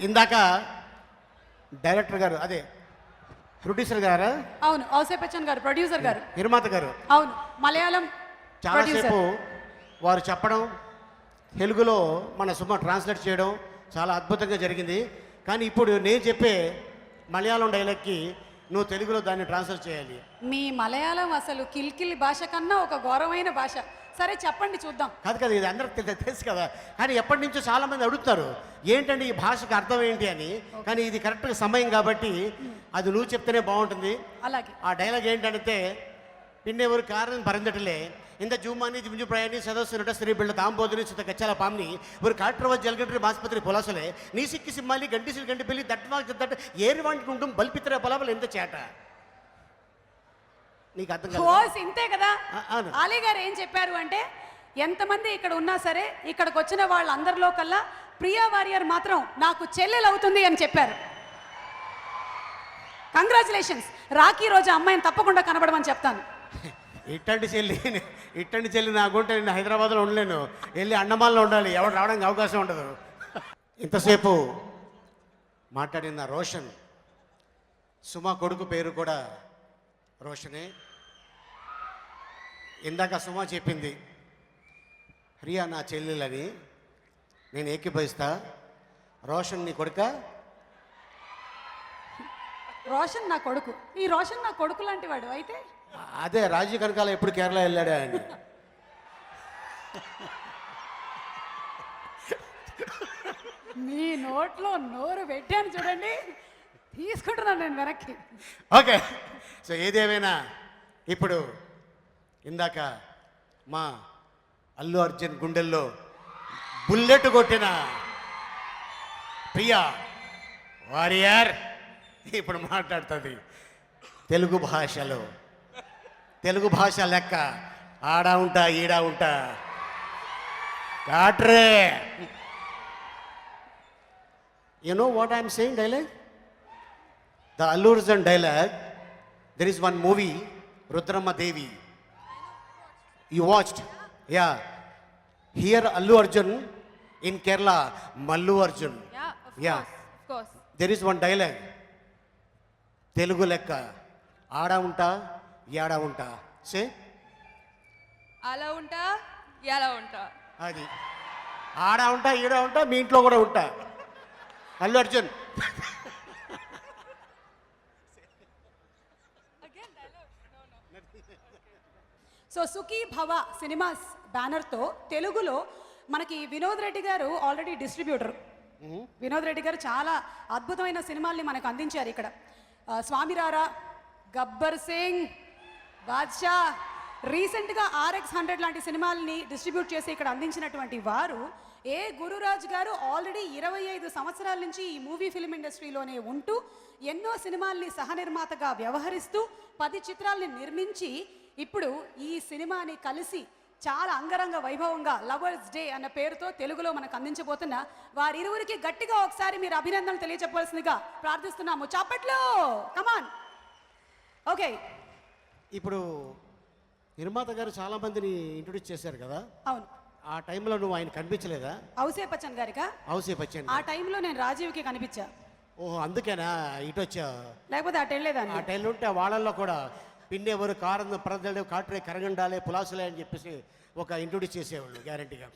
ఇందాక డైరెక్టర్ గారు అదే ప్రొడ్యూసర్ గారా? అవును, ఔసేప్ బచ్చన్ గారు ప్రొడ్యూసర్ గారు, నిర్మాత గారు. అవును, మలయాళం చాలాసేపు వారు చెప్పడం, తెలుగులో మన సుమ ట్రాన్స్లేట్ చేయడం చాలా అద్భుతంగా జరిగింది. కానీ ఇప్పుడు నేను చెప్పే మలయాళం డైలాగ్కి నువ్వు తెలుగులో దాన్ని ట్రాన్స్లేట్ చేయాలి. మీ మలయాళం అసలు కిల్కిల్ భాష కన్నా ఒక ఘోరమైన భాష. సరే చెప్పండి చూద్దాం. కాదు ఇది అందరికి తెలుసు కదా. కానీ ఎప్పటి నుంచో చాలామంది అడుగుతారు ఏంటంటే ఈ భాషకు అర్థం ఏంటి అని. కానీ ఇది కరెక్ట్గా సమయం కాబట్టి అది నువ్వు చెప్తేనే బాగుంటుంది. అలాగే ఆ డైలాగ్ ఏంటంటే പിന്നെ ഒരു കാരണം പറഞ്ഞിട്ടില്ലേ എന്താ ജൂമാനി ജിംജു പ്രയാണി സദസ്സുനുടെ സ്ത്രീ പിള്ള താമ്പോതിനി സുത കച്ചാല പാമ്നി ഒരു കാട്രവ జలగంటి ఆసుపత్రి పొలాసలే నీ సిక్కి సింహాలి గంటిసిల్ గంటి పెళ్ళి దట్ ఏరు వాంటి ఉంటుంది బల్పిత్ర పొలాలు ఎంత చేట నీకు అర్థం కాదు. ఇంతే కదా. ఆలీ గారు ఏం చెప్పారు అంటే ఎంతమంది ఇక్కడ ఉన్నా సరే ఇక్కడికి వచ్చిన వాళ్ళందరిలో కల్లా ప్రియా వారియర్ మాత్రం నాకు చెల్లెలు అవుతుంది అని చెప్పారు. కంగ్రాచులేషన్స్. రాఖీ రోజు అమ్మాయిని తప్పకుండా కనబడమని చెప్తాను. ఇట్టండి చెల్లి నాకుంటే నేను హైదరాబాద్లో ఉండలేను, వెళ్ళి అండమాన్లో ఉండాలి, ఎవరు రావడానికి అవకాశం ఉండదు. ఇంతసేపు మాట్లాడిన రోషన్, సుమా కొడుకు పేరు కూడా రోషనే. ఇందాక సుమా చెప్పింది ప్రియా నా చెల్లెలని, నేను ఏకీభవిస్తా. రోషన్ నీ కొడుక? రోషన్ నా కొడుకు. ఈ రోషన్ నా కొడుకు లాంటి వాడు అయితే అదే రాజీవ్ కనకాల ఎప్పుడు కేరళ వెళ్ళాడే ఆయన. మీ నోట్లో నోరు పెట్టాను చూడండి, తీసుకుంటున్నాను నేను వెనక్కి. ఓకే, సో ఏదేమైనా ఇప్పుడు ఇందాక మా అల్లు అర్జున్ గుండెల్లో బుల్లెట్ కొట్టిన ప్రియా వారియర్ ఇప్పుడు మాట్లాడుతుంది తెలుగు భాషలో. తెలుగు భాష లెక్క ఆడా ఉంటా ఈడా ఉంటా కాట్రే. You know what I'm saying dialogue? The Allu Arjun dialogue, there is one movie, Rudramma Devi. You watched? Yeah. Here Allu Arjun, in Kerala, Mallu Arjun. Yeah, of course. There is one dialogue. Telugu lekka. Aada unta, yada unta. Say? Ala unta, yada unta. Adi. Aada unta, yada unta, మీ ఇంట్లో కూడా ఉంటా. Allu Arjun. So సుఖీ భవ cinemas బ్యానర్తో తెలుగులో మనకి వినోద్ రెడ్డి గారు already distributor. Vinod Reddy గారు చాలా అద్భుతమైన సినిమాల్ని మనకు అందించారు ఇక్కడ. స్వామిరారా, గబ్బర్ సింగ్, బాద్షా, రీసెంట్గా RX100 లాంటి సినిమాల్ని డిస్ట్రిబ్యూట్ చేసి ఇక్కడ అందించినటువంటి వారు గురురాజ్ గారు ఆల్రెడీ 25 సంవత్సరాల నుంచి ఈ మూవీ ఫిల్మ్ ఇండస్ట్రీలోనే ఉంటూ ఎన్నో సినిమాల్ని సహనిర్మాతగా వ్యవహరిస్తూ 10 చిత్రాల్ని నిర్మించి ఇప్పుడు ఈ సినిమాని కలిసి చాలా అంగరంగ వైభవంగా లవర్స్ డే అన్న పేరుతో తెలుగులో మనకు అందించబోతున్న వారిరువురికి గట్టిగా ఒకసారి మీరు అభినందనలు తెలియజెప్పవలసిందిగా ప్రార్థిస్తున్నాము. చాపట్లో కమాన్. ఓకే, ఇప్పుడు నిర్మాత గారు చాలా మందిని ఇంట్రొడ్యూస్ చేశారు కదా. అవును. ఆ టైంలో నువ్వు ఆయన కనిపించలేదా? ఔసేప్ బచ్చన్ గారికా? ఔసేప్ బచ్చన్. ఆ టైంలో నేను రాజీవ్కి కనిపించా. ఓహో, అందుకేనా ఇటు వచ్చా? లేకపోతే అటు వెళ్ళేదాన్ని. ఆ టైంలో ఉంటే వాళ్ళల్లో కూడా పిన్నే ఎవరు కారం పరదలు కాట్రే కరగండాలే పులాసులే అని చెప్పేసి ఒక ఇంట్రొడ్యూస్ చేసేవాళ్ళు గ్యారంటీగా.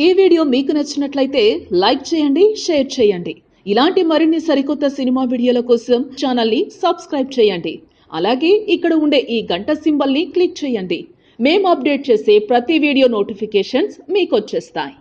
ఈ వీడియో మీకు నచ్చినట్లయితే లైక్ చేయండి, షేర్ చేయండి. ఇలాంటి మరిన్ని సరికొత్త సినిమా వీడియోల కోసం ఛానల్ని సబ్స్క్రైబ్ చేయండి. అలాగే ఇక్కడ ఉండే ఈ గంట సింబల్ని క్లిక్ చేయండి. మేము అప్డేట్ చేసే ప్రతి వీడియో నోటిఫికేషన్స్ మీకు వచ్చేస్తాయి.